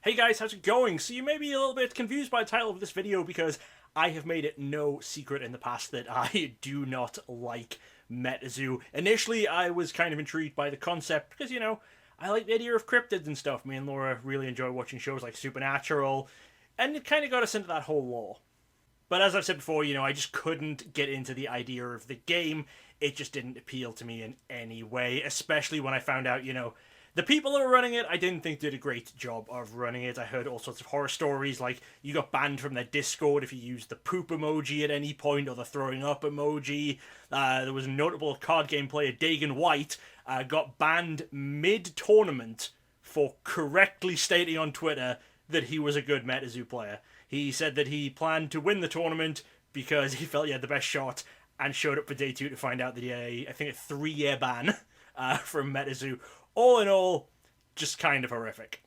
Hey guys, how's it going? So you may be a little bit confused by the title of this video because I have made it no secret in the past that I do not like MetaZoo. Initially, I was kind of intrigued by the concept because, I like the idea of cryptids and stuff. Me and Laura really enjoy watching shows like Supernatural, and it kind of got us into that whole lore. But as I've said before, I just couldn't get into the idea of the game. It just didn't appeal to me in any way, especially when I found out, the people that were running it, I didn't think did a great job of running it. I heard all sorts of horror stories, like you got banned from their Discord if you used the poop emoji at any point, or the throwing up emoji. There was a notable card game player, Dagon White, got banned mid-tournament for correctly stating on Twitter that he was a good MetaZoo player. He said that he planned to win the tournament because he felt he had the best shot, and showed up for day 2 to find out that he had I think, a 3-year ban from MetaZoo. All in all, just kind of horrific.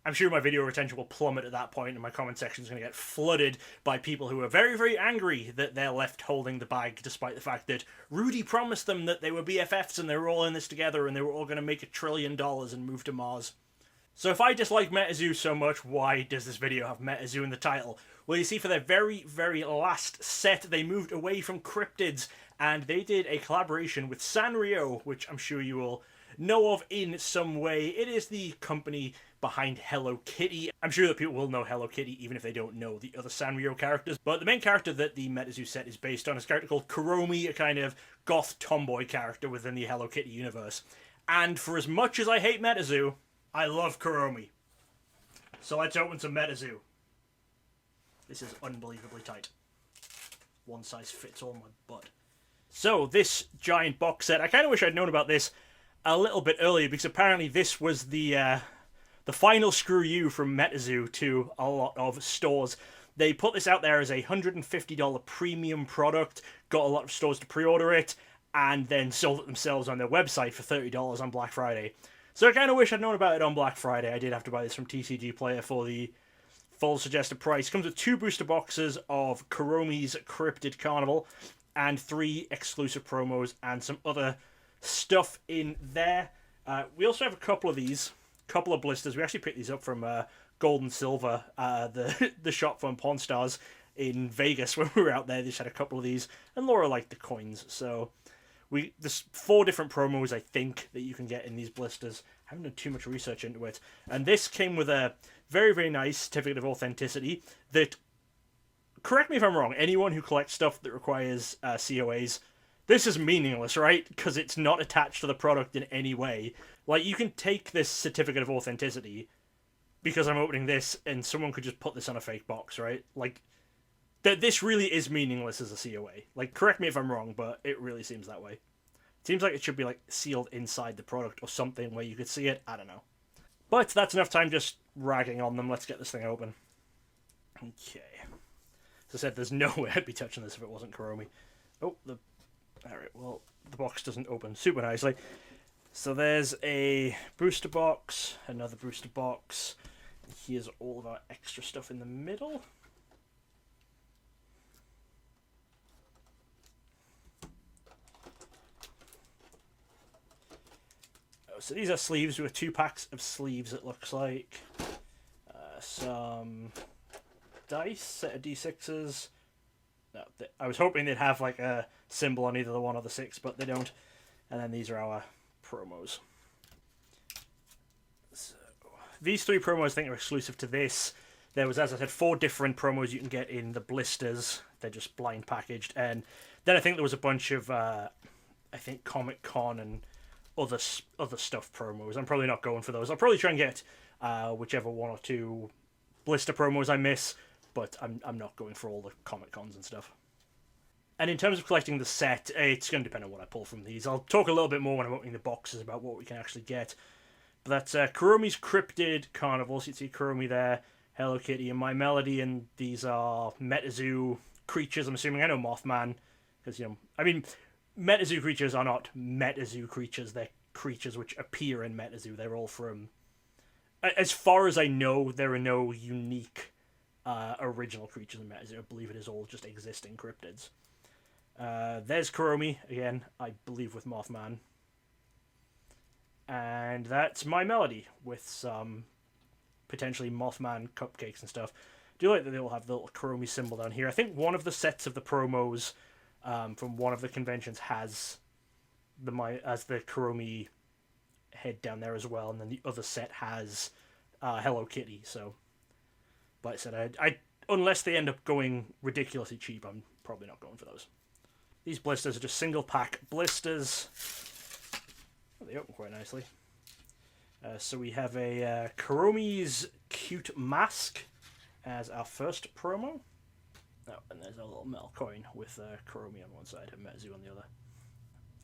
I'm sure my video retention will plummet at that point, and my comment section is going to get flooded by people who are very, very angry that they're left holding the bag, despite the fact that Rudy promised them that they were BFFs and they were all in this together and they were all going to make $1 trillion and move to Mars. So if I dislike MetaZoo so much, why does this video have MetaZoo in the title? Well, you see, for their very, very last set, they moved away from cryptids, and they did a collaboration with Sanrio, which I'm sure you will know of in some way. It is the company behind Hello Kitty. I'm sure that people will know Hello Kitty even if they don't know the other Sanrio characters, but the main character that the MetaZoo set is based on is a character called Kuromi, a kind of goth tomboy character within the Hello Kitty universe. And for as much as I hate MetaZoo, I love Kuromi. So let's open some MetaZoo. This is unbelievably tight. One size fits all my butt. So this giant box set, I kind of wish I'd known about this a little bit earlier, because apparently this was the final screw you from MetaZoo to a lot of stores. They put this out there as a $150 premium product, got a lot of stores to pre-order it, and then sold it themselves on their website for $30 on Black Friday. So I kind of wish I'd known about it on Black Friday. I did have to buy this from TCG Player for the full suggested price. It comes with 2 booster boxes of Kuromi's Cryptid Carnival, and 3 exclusive promos and some other stuff in there. We also have a couple of these, couple of blisters. We actually picked these up from Gold and Silver, the shop from Pawn Stars in Vegas when we were out there. They just had a couple of these, and Laura liked the coins. So there's 4 different promos, I think, that you can get in these blisters. I haven't done too much research into it. And this came with a very, very nice certificate of authenticity that, correct me if I'm wrong, anyone who collects stuff that requires COAs, this is meaningless, right? Because it's not attached to the product in any way. Like, you can take this certificate of authenticity, because I'm opening this, and someone could just put this on a fake box, right? Like, this really is meaningless as a COA. Like, correct me if I'm wrong, but it really seems that way. It seems like it should be, like, sealed inside the product or something where you could see it. I don't know. But that's enough time just ragging on them. Let's get this thing open. Okay. As I said, there's no way I'd be touching this if it wasn't Kuromi. Oh, alright, well, the box doesn't open super nicely. So there's a booster box, another booster box. Here's all of our extra stuff in the middle. Oh, so these are sleeves with 2 packs of sleeves, it looks like. Some dice, set of D6s. No, I was hoping they'd have like a symbol on either the 1 or the 6, but they don't. And then these are our promos. So these 3 promos I think are exclusive to this. There was, as I said, 4 different promos you can get in the blisters. They're just blind packaged. And then I think there was a bunch of, I think, Comic-Con and other stuff promos. I'm probably not going for those. I'll probably try and get whichever 1 or 2 blister promos I miss, but I'm not going for all the Comic-Cons and stuff. And in terms of collecting the set, it's going to depend on what I pull from these. I'll talk a little bit more when I'm opening the boxes about what we can actually get. But that's Kuromi's Cryptid Carnival. So you see Kuromi there, Hello Kitty, and My Melody, and these are MetaZoo creatures, I'm assuming. I know Mothman, because, I mean, MetaZoo creatures are not MetaZoo creatures. They're creatures which appear in MetaZoo. They're all from... As far as I know, there are no unique original creatures in MetaZoo. I believe it is all just existing cryptids. There's Kuromi, again, I believe with Mothman. And that's My Melody, with some potentially Mothman cupcakes and stuff. I do like that they all have the little Kuromi symbol down here. I think one of the sets of the promos from one of the conventions has the Kuromi head down there as well, and then the other set has Hello Kitty. So, like I said, I unless they end up going ridiculously cheap, I'm probably not going for those. These blisters are just single pack blisters. Oh, they open quite nicely. So we have a Kuromi's Cute Mask as our first promo. Oh, and there's a little metal coin with Kuromi on one side and MetaZoo on the other.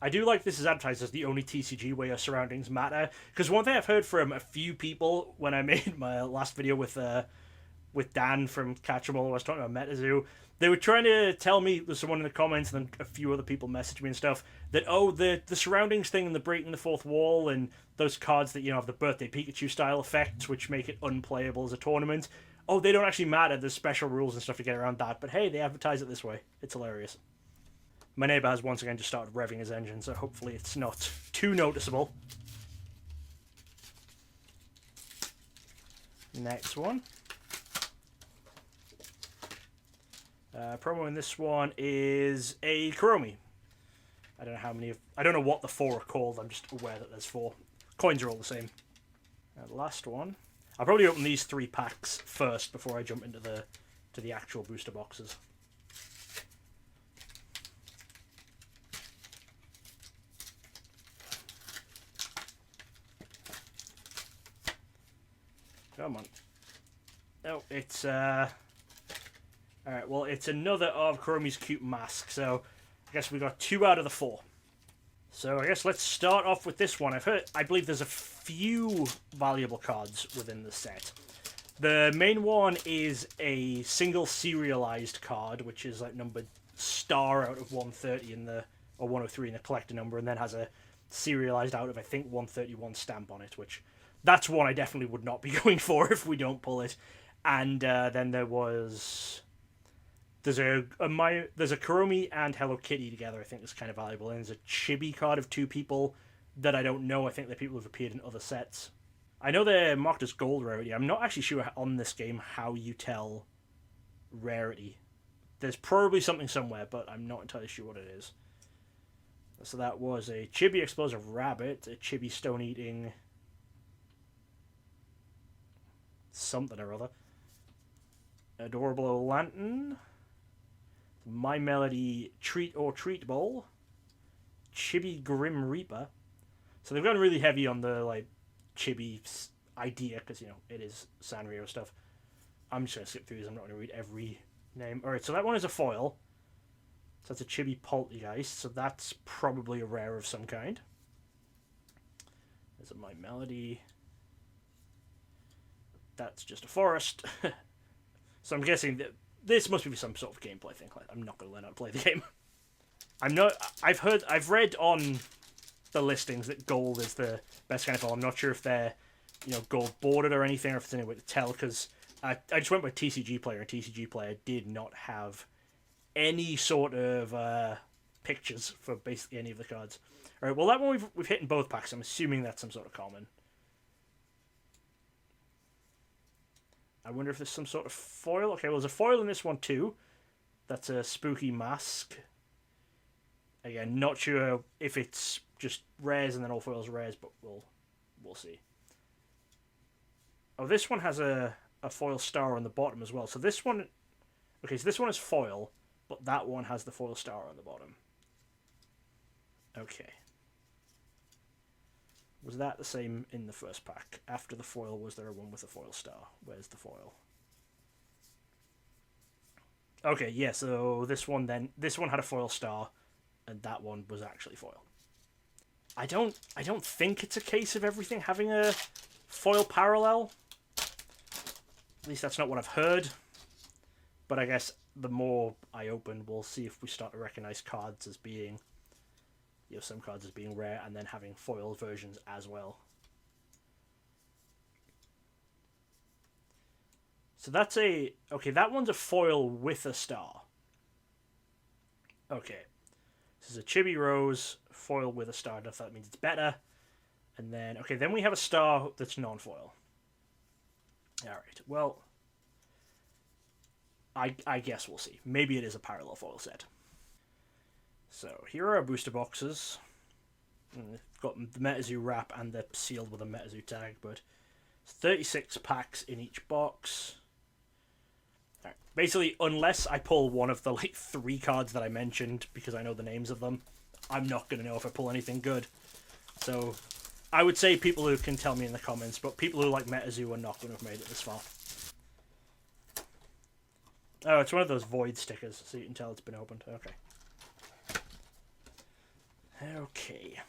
I do like this is advertised as the only TCG where your surroundings matter, because one thing I've heard from a few people when I made my last video with Dan from Catch 'Em All, I was talking about MetaZoo, they were trying to tell me, there's someone in the comments and then a few other people messaged me and stuff, that the surroundings thing and the breaking the fourth wall and those cards that, have the birthday Pikachu style effects which make it unplayable as a tournament, they don't actually matter, there's special rules and stuff to get around that, but hey, they advertise it this way. It's hilarious. My neighbour has once again just started revving his engine, so hopefully it's not too noticeable. Next one. Promo in this one is a Kuromi. I don't know what the 4 are called, I'm just aware that there's 4. Coins are all the same. The last one. I'll probably open these 3 packs first before I jump into the actual booster boxes. Come on. Oh, it's alright, well, it's another of Kuromi's Cute Mask, so I guess we got 2 out of the 4. So I guess let's start off with this one. I believe there's a few valuable cards within the set. The main one is a single serialized card, which is like numbered star out of 130 or 103 in the collector number, and then has a serialized out of, I think, 131 stamp on it, which that's one I definitely would not be going for if we don't pull it. And then there's a Kuromi and Hello Kitty together, I think is kind of valuable. And there's a Chibi card of 2 people that I don't know. I think they're people who've appeared in other sets. I know they're marked as gold rarity. I'm not actually sure on this game how you tell rarity. There's probably something somewhere, but I'm not entirely sure what it is. So that was a Chibi Explosive Rabbit, a Chibi Stone Eating something or other, Adorable Old Lantern, My Melody Treat or Treat Bowl, Chibi Grim Reaper. So they've gone really heavy on the Chibi idea because it is Sanrio stuff. I'm just gonna skip through these. I'm not gonna read every name. All right, so that one is a foil. So that's a Chibi Poltergeist. So that's probably a rare of some kind. There's a My Melody. That's just a forest. So I'm guessing that this must be some sort of gameplay thing. I'm not going to learn how to play the game. I've read on the listings that gold is the best kind of foil. I'm not sure if they're, gold bordered or anything, or if there's any way to tell, because I just went with TCG Player, and TCG Player did not have any sort of pictures for basically any of the cards. All right, well, that one we've hit in both packs. I'm assuming that's some sort of common. I wonder if there's some sort of foil. Okay, well, there's a foil in this one too. That's a Spooky Mask. Again, not sure if it's just rares and then all foils rares, but we'll see. Oh, this one has a foil star on the bottom as well. So this one... Okay, so this one is foil, but that one has the foil star on the bottom. Okay. Was that the same in the first pack? After the foil, was there one with a foil star? Where's the foil? Okay, yeah, so this one had a foil star, and that one was actually foil. I don't think it's a case of everything having a foil parallel. At least that's not what I've heard. But I guess the more I open, we'll see if we start to recognize cards as being... some cards as being rare, and then having foil versions as well. So that's okay, that one's a foil with a star. Okay. This is a Chibi Rose, foil with a star. I don't know if that means it's better. And then, okay, then we have a star that's non-foil. Alright, well, I guess we'll see. Maybe it is a parallel foil set. So, here are our booster boxes. Got the MetaZoo wrap and they're sealed with a MetaZoo tag, but it's 36 packs in each box. Right. Basically, unless I pull one of the like 3 cards that I mentioned, because I know the names of them, I'm not going to know if I pull anything good. So, I would say people who can tell me in the comments, but people who like MetaZoo are not going to have made it this far. Oh, it's one of those void stickers, so you can tell it's been opened. Okay. Okay.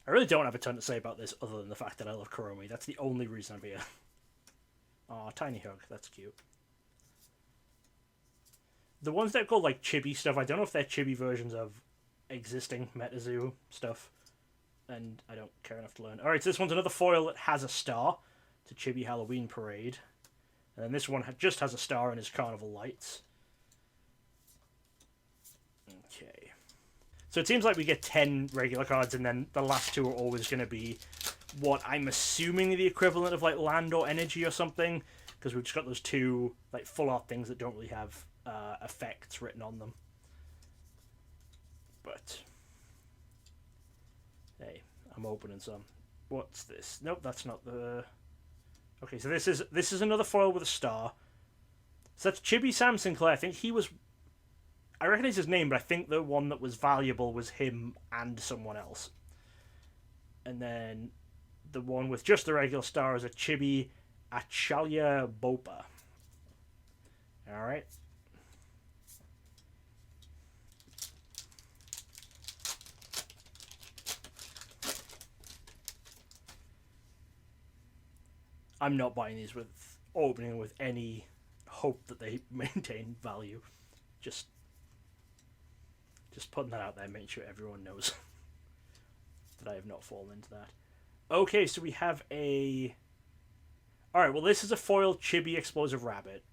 I really don't have a ton to say about this other than the fact that I love Kuromi. That's the only reason I'm here. Aw, Tiny Hug. That's cute. The ones that go like chibi stuff, I don't know if they're chibi versions of existing MetaZoo stuff. And I don't care enough to learn. Alright, so this one's another foil that has a star. It's a Chibi Halloween Parade. And then this one just has a star in his Carnival Lights. Okay. So it seems like we get 10 regular cards, and then the last 2 are always going to be what I'm assuming the equivalent of like land or energy or something. Because we've just got those 2 like full art things that don't really have effects written on them. But hey, I'm opening some. What's this? Nope, that's not the... Okay, so this is another foil with a star. So that's Chibi Sam Sinclair. I think he was... I recognize his name, but I think the one that was valuable was him and someone else. And then the one with just the regular star is a Chibi Achalya Bopa. Alright. I'm not buying these with opening with any hope that they maintain value. Just putting that out there, make sure everyone knows that I have not fallen into that. Okay, so we have a... Alright, well this is a foil Chibi Explosive Rabbit.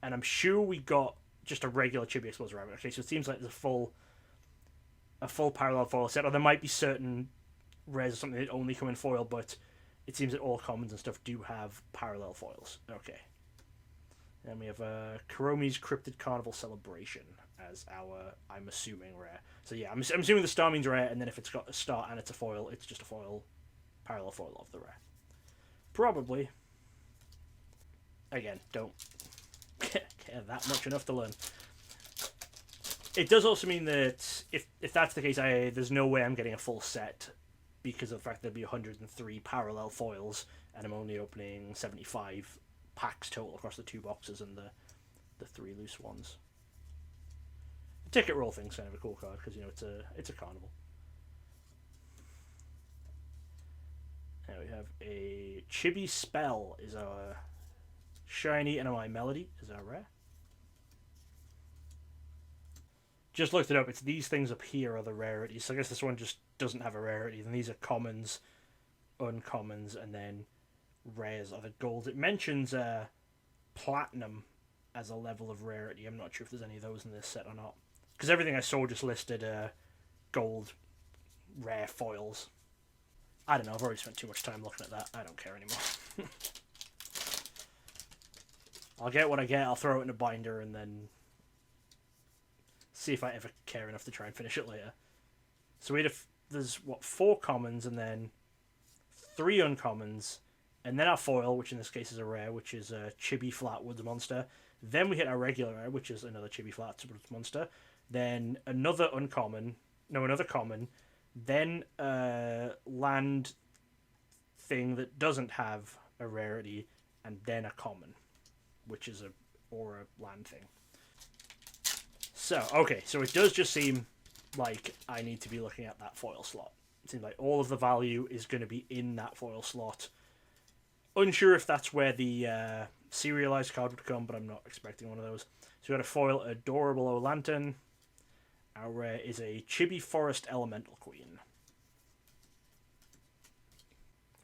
And I'm sure we got just a regular Chibi Explosive Rabbit. Okay, so it seems like there's a full parallel foil set. Or there might be certain rares or something that only come in foil, but it seems that all commons and stuff do have parallel foils. Okay. Then we have Kuromi's Cryptid Carnival Celebration as our, I'm assuming, rare. So yeah, I'm assuming the star means rare, and then if it's got a star and it's a foil, it's just a foil, parallel foil of the rare. Probably. Again, don't care that much enough to learn. It does also mean that if that's the case, there's no way I'm getting a full set because of the fact there'll be 103 parallel foils, and I'm only opening 75 packs total across the 2 boxes and the 3 loose ones. The ticket roll thing's kind of a cool card because, you know, it's a carnival. Now we have a Chibi Spell is our shiny, and my Melody is our rare. Just looked it up. It's these things up here are the rarities. So I guess this one just doesn't have a rarity. Then these are commons, uncommons, and then rares are the gold. It mentions platinum as a level of rarity. I'm not sure if there's any of those in this set or not. Because everything I saw just listed gold rare foils. I don't know. I've already spent too much time looking at that. I don't care anymore. I'll get what I get. I'll throw it in a binder and then see if I ever care enough to try and finish it later. So there's, what, 4 commons and then 3 uncommons, and then our foil, which in this case is a rare, which is a Chibi Flatwoods Monster. Then we hit our regular rare, which is another Chibi Flatwoods Monster. Then another common, then a land thing that doesn't have a rarity, and then a common, which is a land thing. So, okay, so it does just seem like I need to be looking at that foil slot. It seems like all of the value is going to be in that foil slot. Unsure if that's where the serialized card would come, but I'm not expecting one of those. So we got a foil Adorable O'Lantern. Our rare is a Chibi Forest Elemental Queen.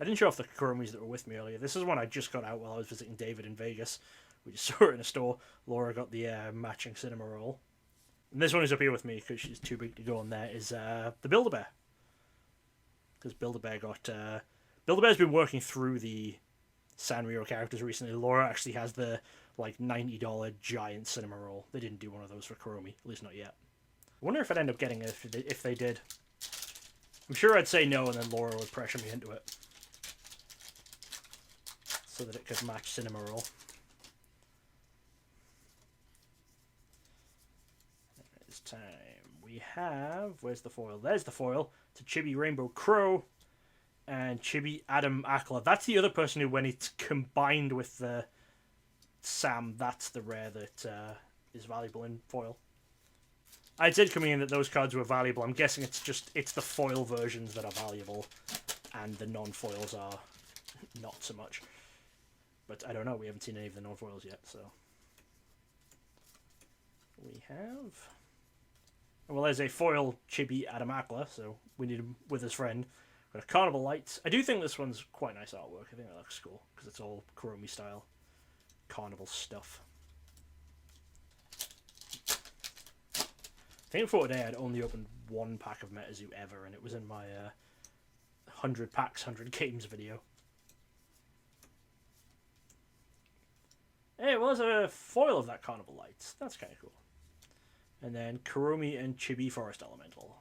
I didn't show off the Kuromis that were with me earlier. This is one I just got out while I was visiting David in Vegas. We just saw it in a store. Laura got the matching cinema roll. And this one is up here with me because she's too big to go on there, is the Build-A-Bear. because Build-A-Bear got... Build-A-Bear's been working through the Sanrio characters recently. Laura actually has the, like, $90 giant cinema roll. They didn't do one of those for Kuromi, at least not yet. I wonder if I'd end up getting it if they did. I'm sure I'd say no, and then Laura would pressure me into it. So that it could match cinema roll. It's time. We have... Where's the foil? There's the foil. It's a Chibi Rainbow Crow and Chibi Adam Akla. That's the other person who, when it's combined with the Sam, that's the rare that is valuable in foil. I did come in that those cards were valuable. I'm guessing it's the foil versions that are valuable, and the non-foils are not so much. But I don't know. We haven't seen any of the non-foils yet, so we have. Well, there's a foil Chibi Adam Akla, so we need him with his friend. Got a Carnival Lights. I do think this one's quite nice artwork. I think that looks cool because it's all Kuromi style carnival stuff. I think for today I'd only opened one pack of MetaZoo ever, and it was in my 100 packs, 100 games video. Hey, well, there's a foil of that Carnival Lights. That's kind of cool. And then Kuromi and Chibi Forest Elemental.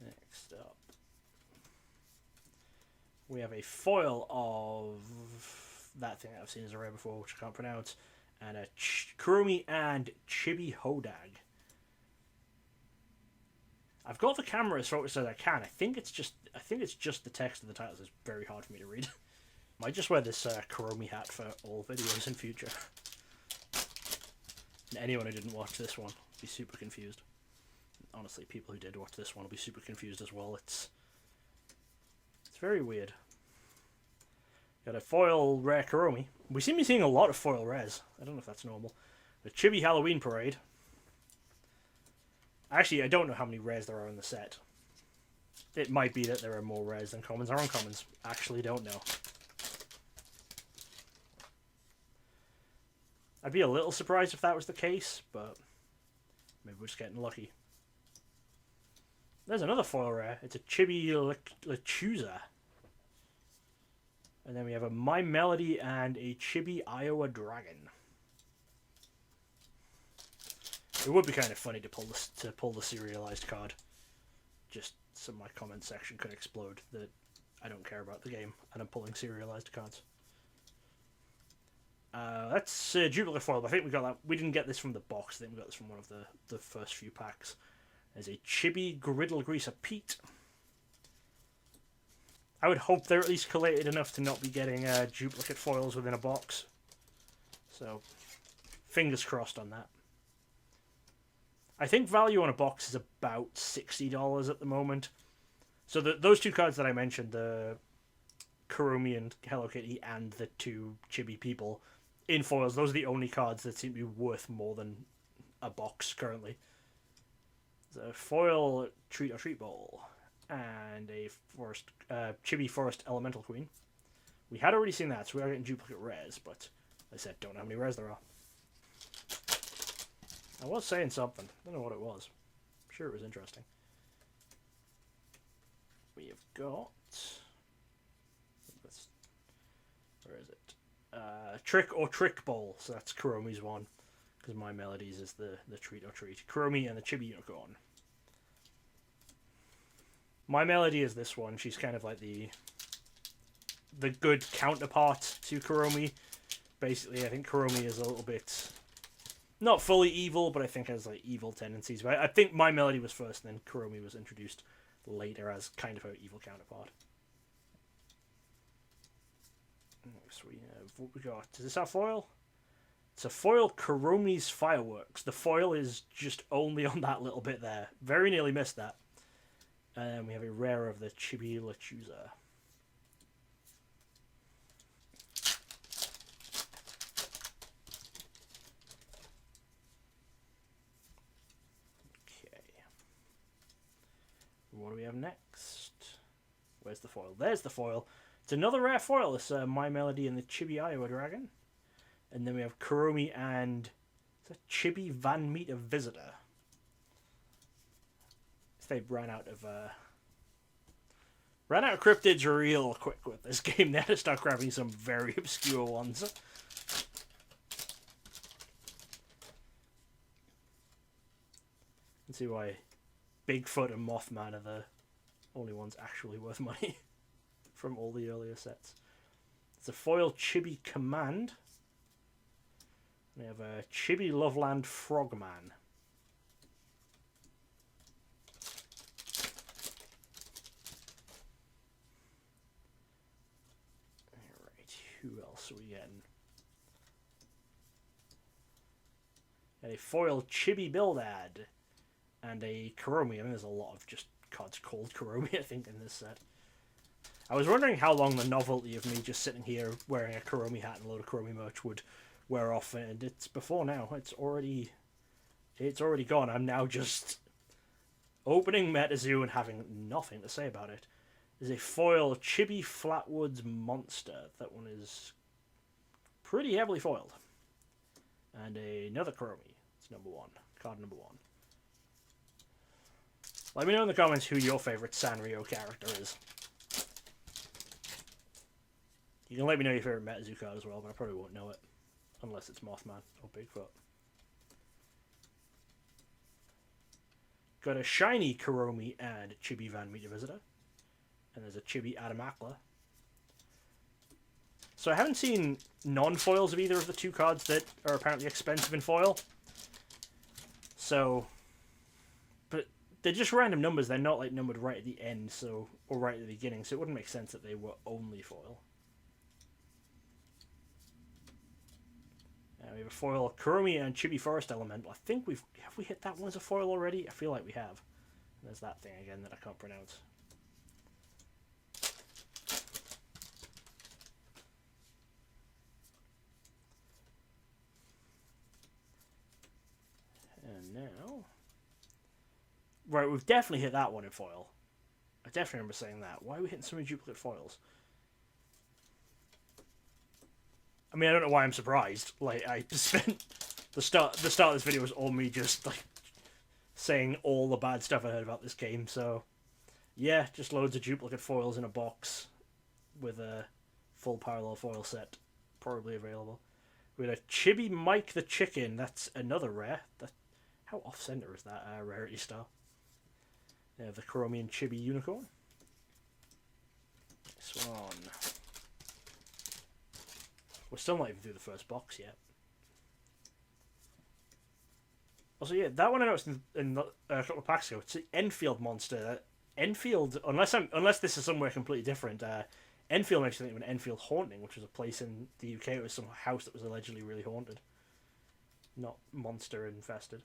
Next up, we have a foil of that thing I've seen as a rare before, which I can't pronounce, and a Kuromi and Chibi Hodag. I've got the camera as focused as I can. I think it's just the text of the titles is very hard for me to read. Might just wear this Kuromi hat for all videos in future. And anyone who didn't watch this one will be super confused. Honestly, people who did watch this one will be super confused as well. It's very weird. Got a foil rare Kuromi. We seem to be seeing a lot of foil rares. I don't know if that's normal. The Chibi Halloween Parade. Actually, I don't know how many rares there are in the set. It might be that there are more rares than commons or uncommons. Actually, don't know. I'd be a little surprised if that was the case, but maybe we're just getting lucky. There's another foil rare. It's a Chibi Lechuza. And then we have a My Melody and a Chibi Iowa Dragon. It would be kind of funny to pull the serialized card, just so my comment section could explode that I don't care about the game and I'm pulling serialized cards. That's duplicate foil. But I think we got that. We didn't get this from the box. I think we got this from one of the first few packs. There's a Chibi Griddle Greaser Pete. I would hope they're at least collated enough to not be getting duplicate foils within a box. So, fingers crossed on that. I think value on a box is about $60 at the moment. So those two cards that I mentioned, the Kuromi and Hello Kitty and the two Chibi people in foils, those are the only cards that seem to be worth more than a box currently. There's a foil Treat or Treat Bowl and a forest Chibi Forest Elemental Queen. We had already seen that, so we are getting duplicate rares, but like I said, don't know how many rares there are. I was saying something. I don't know what it was. I'm sure it was interesting. We have got... Where is it? Trick or Trick Bowl. So that's Kuromi's one. Because My Melodies is the Treat or Treat. Kuromi and the Chibi Unicorn. My Melody is this one. She's kind of like the good counterpart to Kuromi. Basically, I think Kuromi is a little bit... not fully evil, but I think has like evil tendencies. But I think My Melody was first, and then Kuromi was introduced later as kind of her evil counterpart. Next we have what we got. Is this our foil? It's a foil Kuromi's Fireworks. The foil is just only on that little bit there. Very nearly missed that. And we have a rare of the Chibi Lechuza. What do we have next? Where's the foil? There's the foil. It's another rare foil. It's My Melody and the Chibi Iowa Dragon. And then we have Kuromi and Chibi Van Meter Visitor. They ran out of cryptids real quick with this game. They had to start grabbing some very obscure ones. Let's see why Bigfoot and Mothman are the only ones actually worth money from all the earlier sets. It's a foil Chibi Command. We have a Chibi Loveland Frogman. Alright, who else are we getting? A foil Chibi Bildad. And a Kuromi. I mean, there's a lot of just cards called Kuromi, I think, in this set. I was wondering how long the novelty of me just sitting here wearing a Kuromi hat and a load of Kuromi merch would wear off, and it's before now. It's already gone. I'm now just opening MetaZoo and having nothing to say about it. There's a foil Chibi Flatwoods Monster. That one is pretty heavily foiled. And another Kuromi. It's number 1. Card number 1. Let me know in the comments who your favourite Sanrio character is. You can let me know your favourite MetaZoo card as well, but I probably won't know it. Unless it's Mothman or Bigfoot. Got a shiny Kuromi and Chibi Van Meter Visitor. And there's a Chibi Adamakla. So I haven't seen non-foils of either of the two cards that are apparently expensive in foil. So... But they're just random numbers. They're not like numbered right at the end, so or right at the beginning, so it wouldn't make sense that they were only foil. We have a foil Kuromi and Chibi Forest Elemental. I think have we hit that one as a foil already? I feel like we have. And there's that thing again that I can't pronounce. And now, right, we've definitely hit that one in foil. I definitely remember saying that. Why are we hitting so many duplicate foils? I mean, I don't know why I'm surprised. Like, I spent the start of this video was all me just like saying all the bad stuff I heard about this game. So, yeah, just loads of duplicate foils in a box with a full parallel foil set probably available. We had a Chibi Mike the Chicken. That's another rare. How off-center is that rarity star? We have the Kuromi and Chibi Unicorn. This one. We're still not even through the first box yet. Also, yeah, that one I noticed in a couple of packs ago. It's the Enfield monster. Enfield, unless this is somewhere completely different. Enfield makes me think of an Enfield Haunting, which was a place in the UK. It was some house that was allegedly really haunted, not monster infested.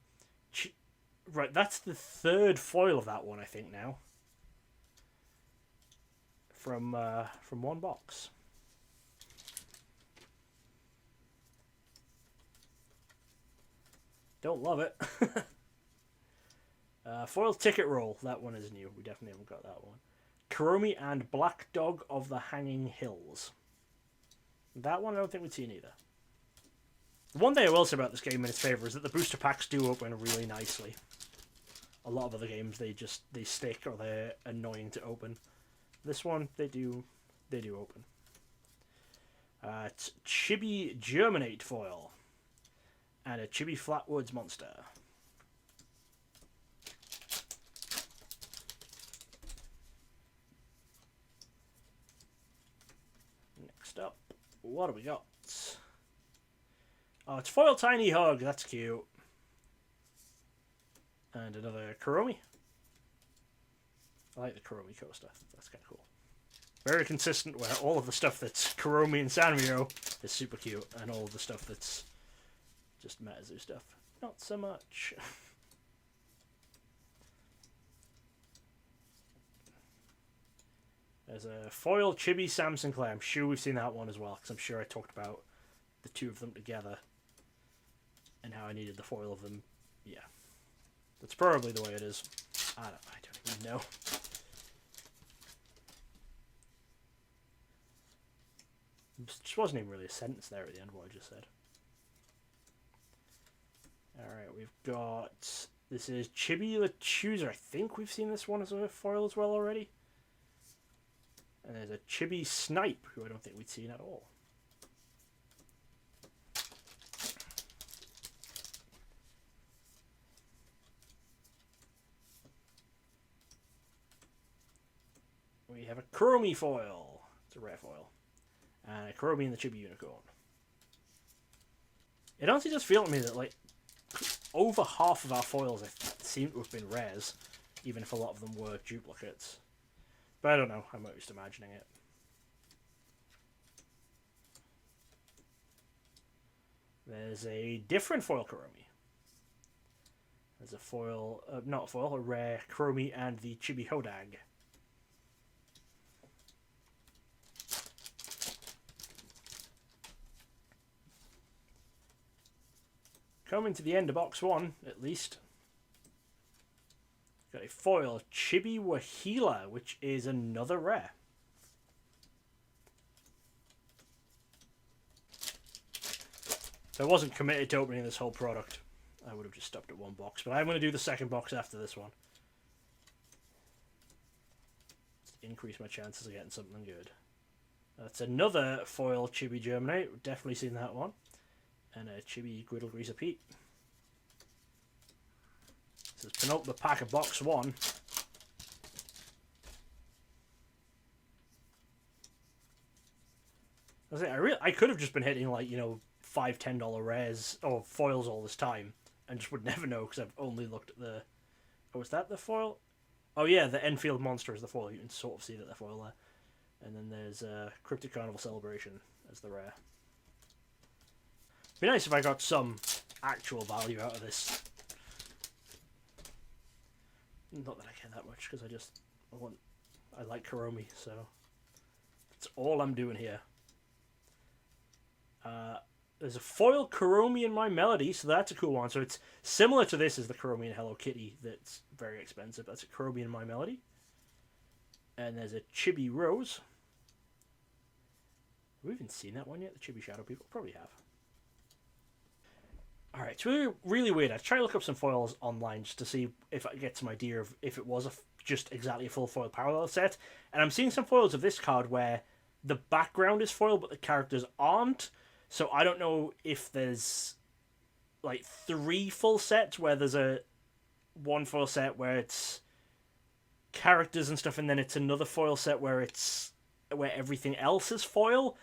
Right, that's the third foil of that one, I think now. From one box. Don't love it. Foil Ticket Roll. That one is new. We definitely haven't got that one. Kuromi and Black Dog of the Hanging Hills. That one I don't think we'd seen either. The one thing I will say about this game in its favour is that the booster packs do open really nicely. A lot of other games, they stick or they're annoying to open. This one, they do open. It's Chibi Germinate foil. And a Chibi Flatwoods monster. Next up, what do we got? Oh, it's foil Tiny Hug. That's cute. And another Kuromi. I like the Kuromi coaster. That's kind of cool. Very consistent where all of the stuff that's Kuromi and Sanrio is super cute. And all of the stuff that's just MetaZoo stuff, not so much. There's a foil Chibi Sam Sinclair. I'm sure we've seen that one as well, because I'm sure I talked about the two of them together and how I needed the foil of them. Yeah, that's probably the way it is. I don't even know. Just wasn't even really a sentence there at the end of what I just said. Alright, we've got... This is Chibi the Chooser. I think we've seen this one as a foil as well already. And there's a Chibi Snipe, who I don't think we'd seen at all. We have a Kuromi foil. It's a rare foil. And a Kuromi and the Chibi Unicorn. It honestly does feel to me that, like, over half of our foils seem to have been rares, even if a lot of them were duplicates. But I don't know, I'm just imagining it. There's a different foil Kuromi. There's a foil, not a foil, a rare Kuromi and the Chibi Hodag. Coming to the end of box one, at least. Got a foil Chibi Wahila, which is another rare. So I wasn't committed to opening this whole product. I would have just stopped at one box, but I'm going to do the second box after this one. Just increase my chances of getting something good. That's another foil Chibi Germinate. We've definitely seen that one. And a Chibi Griddle Greaser Pete. This is penultimate pack of box one. I could have just been hitting, like, you know, $5, $10 rares or foils all this time and just would never know because I've only looked at the... Oh, is that the foil? Oh yeah, the Enfield Monster is the foil. You can sort of see that they're foil there. And then there's Cryptic Carnival Celebration as the rare. It'd be nice if I got some actual value out of this. Not that I care that much, because I like Kuromi, so that's all I'm doing here. There's a foil Kuromi in My Melody, so that's a cool one. So it's similar to this as the Kuromi in Hello Kitty that's very expensive. That's a Kuromi in My Melody. And there's a Chibi Rose. Have we even seen that one yet? The Chibi Shadow People? Probably have. Alright, it's really weird. I tried to look up some foils online just to see if I get some idea of if it was just exactly a full foil parallel set. And I'm seeing some foils of this card where the background is foil but the characters aren't. So I don't know if there's like 3 full sets where there's one foil set where it's characters and stuff, and then it's another foil set where everything else is foil.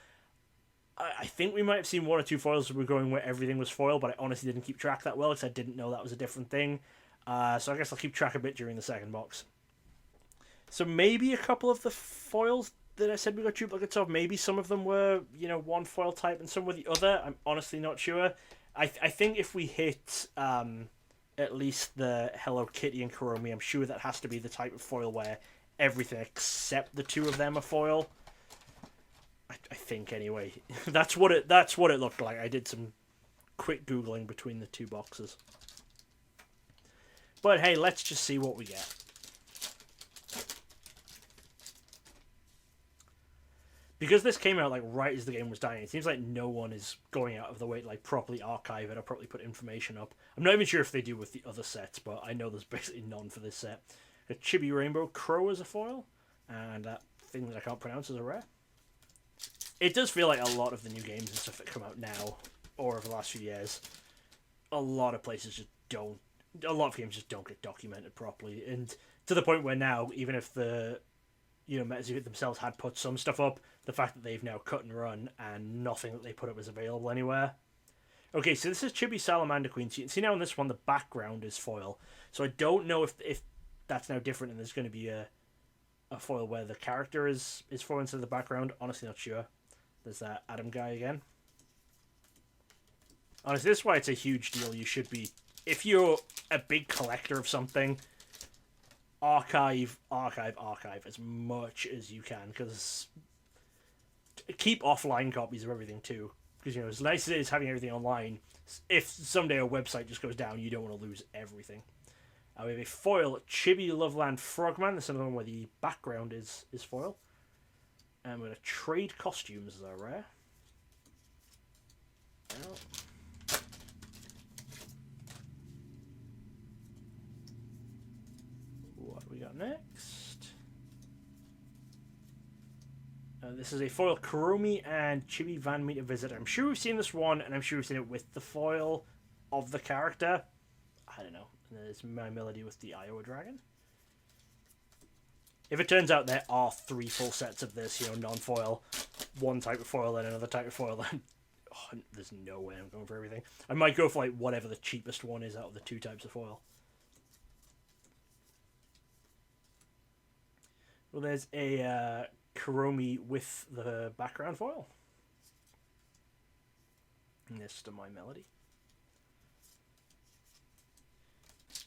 I think we might have seen 1 or 2 foils that were going where everything was foil, but I honestly didn't keep track that well because I didn't know that was a different thing. So I guess I'll keep track a bit during the second box. So maybe a couple of the foils that I said we got duplicates of, maybe some of them were, you know, one foil type and some were the other. I'm honestly not sure. I think if we hit at least the Hello Kitty and Kuromi, I'm sure that has to be the type of foil where everything except the 2 of them are foil. I think anyway. That's what it looked like. I did some quick Googling between the 2 boxes. But hey, let's just see what we get. Because this came out like right as the game was dying, it seems like no one is going out of the way to like properly archive it or properly put information up. I'm not even sure if they do with the other sets, but I know there's basically none for this set. A Chibi Rainbow Crow as a foil, and that thing that I can't pronounce as a rare. It does feel like a lot of the new games and stuff that come out now, or over the last few years, a lot of places just don't, a lot of games just don't get documented properly, and to the point where now, even if the, you know, MetaZoo themselves had put some stuff up, the fact that they've now cut and run, and nothing that they put up is available anywhere. Okay, so this is Chibi Salamander Queen, so you can see now in this one, the background is foil, so I don't know if that's now different, and there's going to be a foil where the character is foil instead of the background. Honestly not sure. There's that Adam guy again. Honestly, this is why it's a huge deal. You should be, if you're a big collector of something, archive as much as you can, because keep offline copies of everything too, because, you know, as nice as it is having everything online, if someday a website just goes down, you don't want to lose everything. We have a foil Chibi Loveland Frogman. This is another one where the background is foil. And we're going to trade costumes as our rare. we got next? This is a foil Kuromi and Chibi Van Meter Visitor. I'm sure we've seen this one, and I'm sure we've seen it with the foil of the character. I don't know. And there's My Melody with the Iowa Dragon. If it turns out there are 3 full sets of this, you know, non-foil, one type of foil and another type of foil, then there's no way I'm going for everything. I might go for like whatever the cheapest one is out of the 2 types of foil. Well, there's a Kuromi with the background foil. And this to My Melody.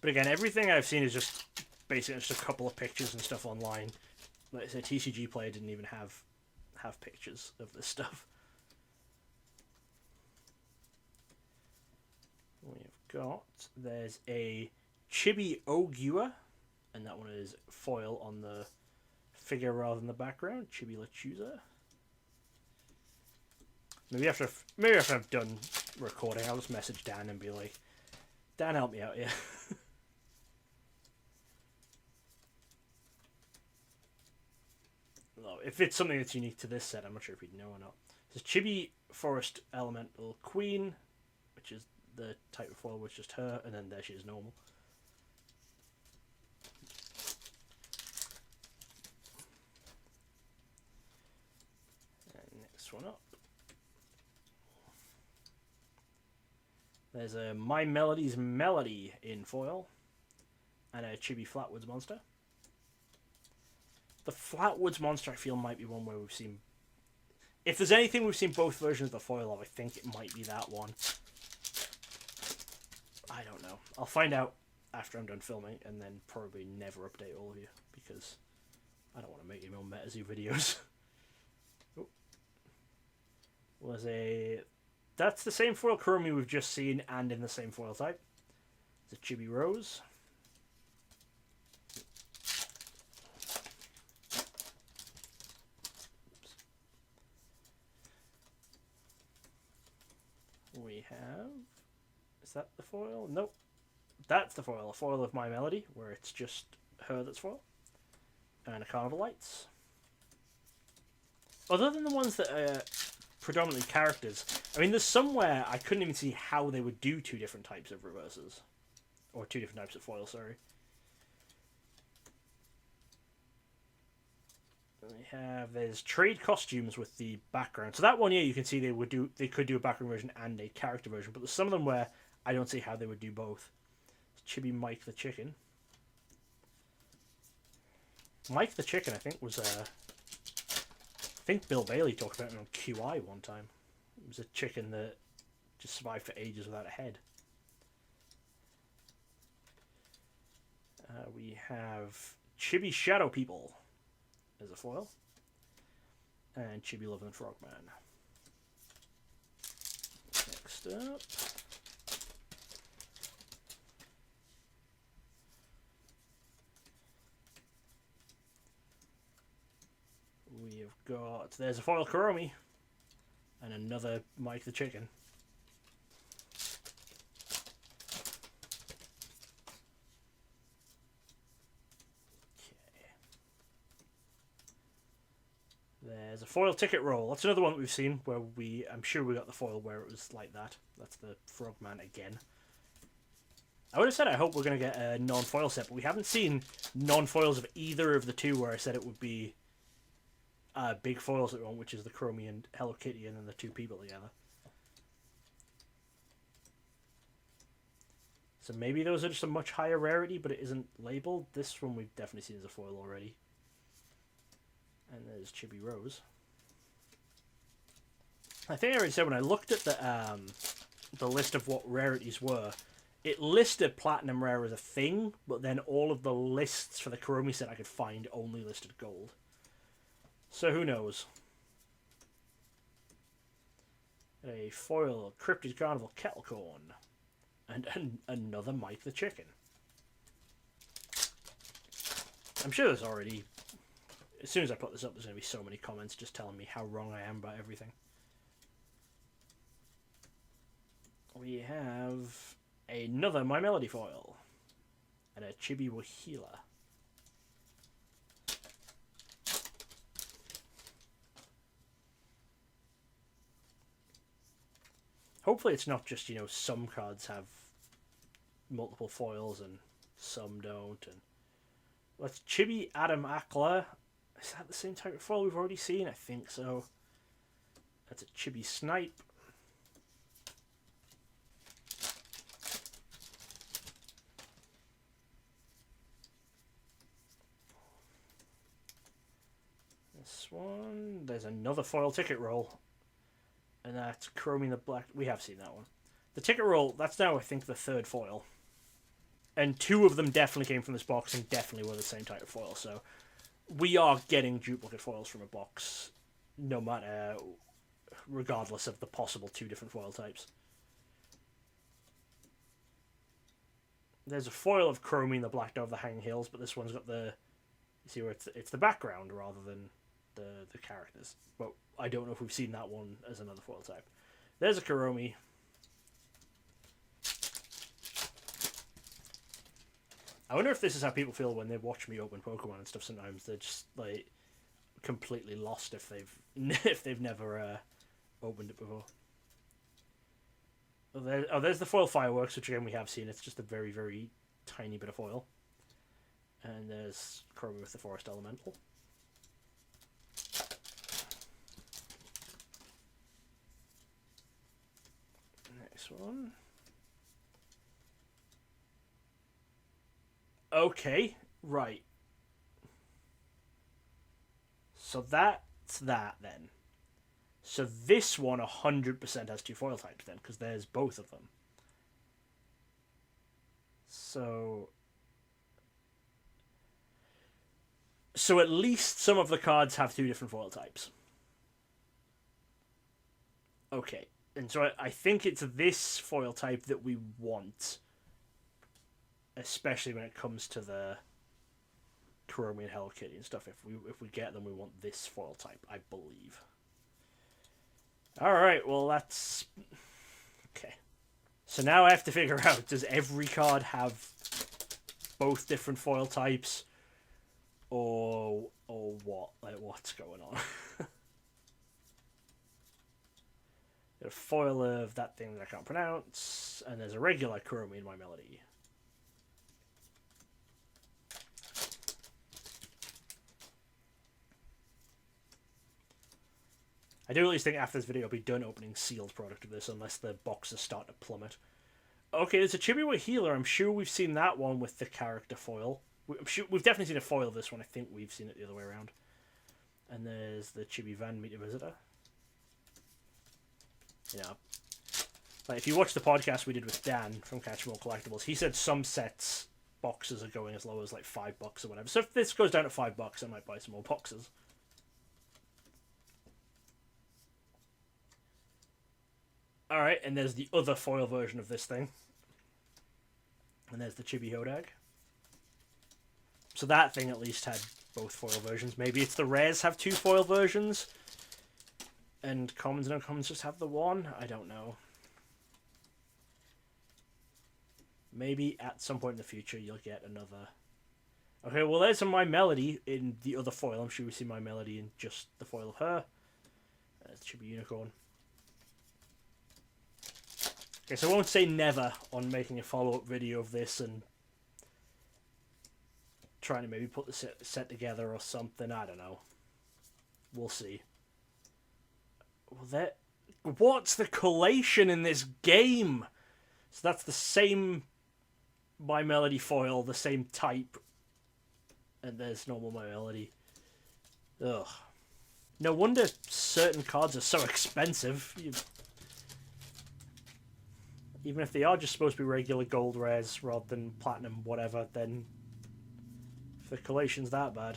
But again, everything I've seen is just basically just a couple of pictures and stuff online. Like I said, TCG player didn't even have pictures of this stuff. There's a Chibi Ogua, and that one is foil on the figure rather than the background. Chibi Lechuza. Maybe after I'm done recording, I'll just message Dan and be like, Dan, help me out here. If it's something that's unique to this set, I'm not sure if he'd know or not. This is Chibi Forest Elemental Queen, which is the type of foil with just her, and then there she is normal. And next one up. There's a My Melody's Melody in foil, and a Chibi Flatwoods Monster. The Flatwoods Monster, I feel, might be one where we've seen... If there's anything we've seen both versions of the foil of, I think it might be that one. I don't know. I'll find out after I'm done filming, and then probably never update all of you, because I don't want to make any more MetaZoo videos. That's the same foil Kuromi we've just seen, and in the same foil type. It's a Chibi Rose. We have... Is that the foil? Nope. That's the foil. A foil of My Melody, where it's just her that's foil. And a Carnival Lights. Other than the ones that are predominantly characters, I mean, there's somewhere I couldn't even see how they would do 2 different types of reverses. Or 2 different types of foil, sorry. There's trade costumes with the background. So that one, yeah, you can see they could do a background version and a character version, but there's some of them where I don't see how they would do both. Chibi Mike the Chicken. Mike the Chicken, I think, was I think Bill Bailey talked about it on QI one time. It was a chicken that just survived for ages without a head. We have Chibi Shadow People as a foil, and Chibi Love and Frogman. Next up, we have got, there's a foil Kuromi, and another Mike the Chicken. There's a foil ticket roll. That's another one that we've seen where I'm sure we got the foil where it was like that. That's the Frogman again. I would have said I hope we're going to get a non-foil set, but we haven't seen non-foils of either of the 2 where I said it would be big foils at one, which is the Kuromi and Hello Kitty, and then the 2 people together. So maybe those are just a much higher rarity, but it isn't labeled. This one we've definitely seen as a foil already. And there's Chibi Rose. I think I already said when I looked at the list of what rarities were, it listed Platinum Rare as a thing, but then all of the lists for the Kuromi set I could find only listed gold. So who knows? A foil Cryptid Carnival Kettlecorn. And another Mike the Chicken. I'm sure there's already... As soon as I put this up, there's going to be so many comments just telling me how wrong I am about everything. We have another My Melody foil. And a Chibi Wahila. Hopefully it's not just, you know, some cards have multiple foils and some don't. And let's Chibi Adam Akla. Is that the same type of foil we've already seen? I think so. That's a Chibi Snipe. This one. There's another foil ticket roll. And that's Kuromi the Black. We have seen that one. The ticket roll, that's now, I think, the third foil. And two of them definitely came from this box and definitely were the same type of foil. So we are getting duplicate foils from a box, no matter, regardless of the possible two different foil types. There's a foil of Kuromi in the Black Dove, the Hanging Hills, but this one's got the, you see where it's the background rather than the characters. But I don't know if we've seen that one as another foil type. There's a Kuromi. I wonder if this is how people feel when they watch me open Pokemon and stuff. Sometimes they're just like completely lost if they've never opened it before. There's the foil Fireworks, which again we have seen. It's just a very, very tiny bit of foil. And there's Kuromi with the Forest Elemental. Next one. Okay, right. So that's that then. So this one 100% has two foil types then, because there's both of them. So at least some of the cards have two different foil types. Okay, and so I think it's this foil type that we want. Especially when it comes to the Kuromi and Hello Kitty and stuff. If we get them, we want this foil type, I believe. Alright, well that's... Okay. So now I have to figure out, does every card have both different foil types? Or what? Like, what's going on? There's a foil of that thing that I can't pronounce, and there's a regular Kuromi in my melody. I do at least think after this video I'll be done opening sealed product of this, unless the boxes start to plummet. Okay, there's a Chibi Healer. I'm sure we've seen that one with the character foil. We've definitely seen a foil of this one. I think we've seen it the other way around. And there's the Chibi Van Meter Visitor. Yeah. Like, if you watch the podcast we did with Dan from Catch More Collectibles, he said some sets boxes are going as low as like $5 or whatever. So if this goes down to $5, I might buy some more boxes. Alright, and there's the other foil version of this thing. And there's the Chibi Hodag. So that thing at least had both foil versions. Maybe it's the rares have two foil versions. And commons and uncommons just have the one? I don't know. Maybe at some point in the future you'll get another... Okay, well there's My Melody in the other foil. I'm sure we see My Melody in just the foil of her. There's Chibi Unicorn. Okay, so I won't say never on making a follow-up video of this and trying to maybe put the set together or something. I don't know. We'll see. Well, what's the collation in this game? So that's the same My Melody foil, the same type. And there's normal My Melody. Ugh. No wonder certain cards are so expensive. Even if they are just supposed to be regular gold rares rather than platinum whatever, then if the collation's that bad.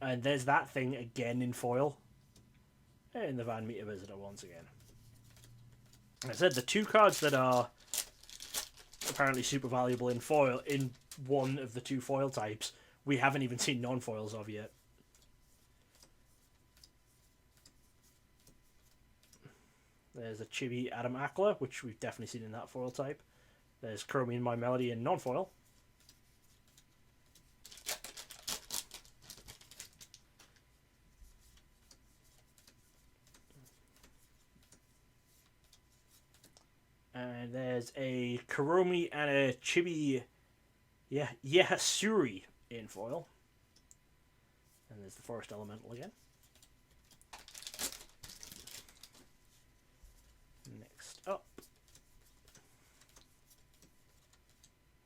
And there's that thing again in foil. And the Van Meter Visitor once again. Like I said, the two cards that are apparently super valuable in foil, in one of the two foil types, we haven't even seen non-foils of yet. There's a Chibi Adam Akla, which we've definitely seen in that foil type. There's Kuromi and My Melody in non-foil. And there's a Kuromi and a Chibi Yehasuri in foil. And there's the Forest Elemental again. Next up,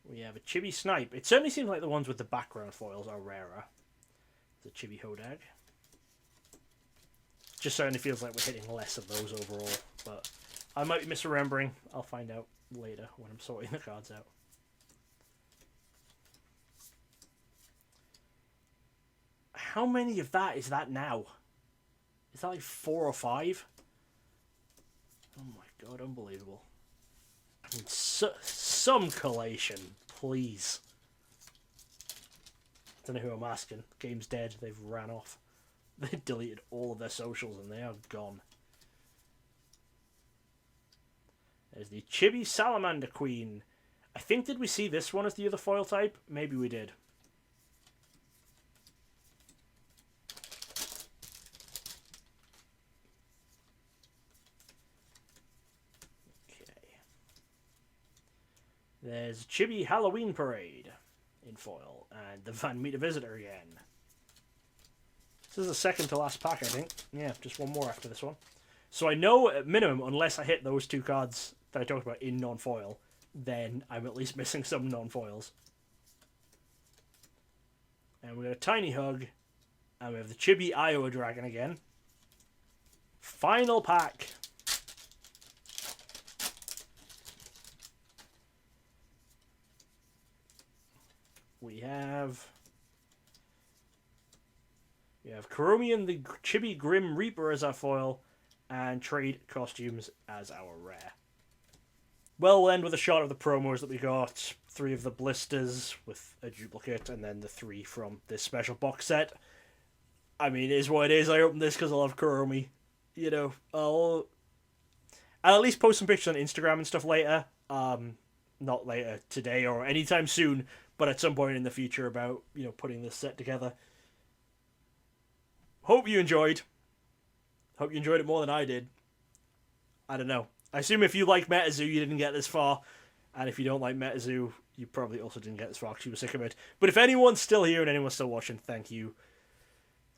we have a Chibi Snipe. It certainly seems like the ones with the background foils are rarer. The Chibi Hodag. Just certainly feels like we're hitting less of those overall, but I might be misremembering. I'll find out later when I'm sorting the cards out. How many of that is that now? Is that like 4 or 5? Oh my god, unbelievable. I mean, some collation, please. I don't know who I'm asking. Game's dead. They've ran off. They deleted all of their socials and they are gone. There's the Chibi Salamander Queen. I think, did we see this one as the other foil type? Maybe we did. Okay. There's Chibi Halloween Parade in foil. And the Van Meter Visitor again. This is the second to last pack, I think. Yeah, just one more after this one. So I know, at minimum, unless I hit those 2 cards that I talked about in non-foil, then I'm at least missing some non-foils. And we got a Tiny Hug, and we have the Chibi Iowa Dragon again. Final pack. We have Kuromi and the Chibi Grim Reaper as our foil, and Trade Costumes as our rare. Well, we'll end with a shot of the promos that we got. 3 of the blisters with a duplicate, and then the 3 from this special box set. I mean, it is what it is. I opened this because I love Kuromi. You know, I'll at least post some pictures on Instagram and stuff later. Not later today or anytime soon, but at some point in the future about, you know, putting this set together. Hope you enjoyed. Hope you enjoyed it more than I did. I don't know. I assume if you like MetaZoo, you didn't get this far. And if you don't like MetaZoo, you probably also didn't get this far because you were sick of it. But if anyone's still here and anyone's still watching, thank you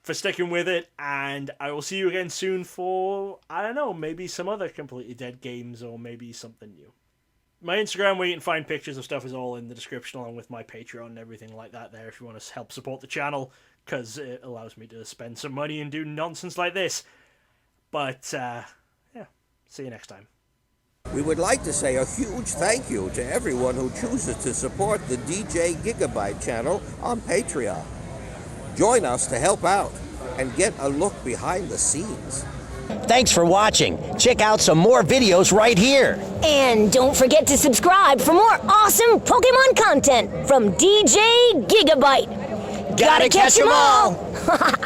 for sticking with it. And I will see you again soon for, I don't know, maybe some other completely dead games or maybe something new. My Instagram where you can find pictures of stuff is all in the description, along with my Patreon and everything like that there if you want to help support the channel, because it allows me to spend some money and do nonsense like this. But, yeah, see you next time. We would like to say a huge thank you to everyone who chooses to support the DJ Gigabyte channel on Patreon. Join us to help out and get a look behind the scenes. Thanks for watching. Check out some more videos right here. And don't forget to subscribe for more awesome Pokemon content from DJ Gigabyte. Gotta catch 'em all!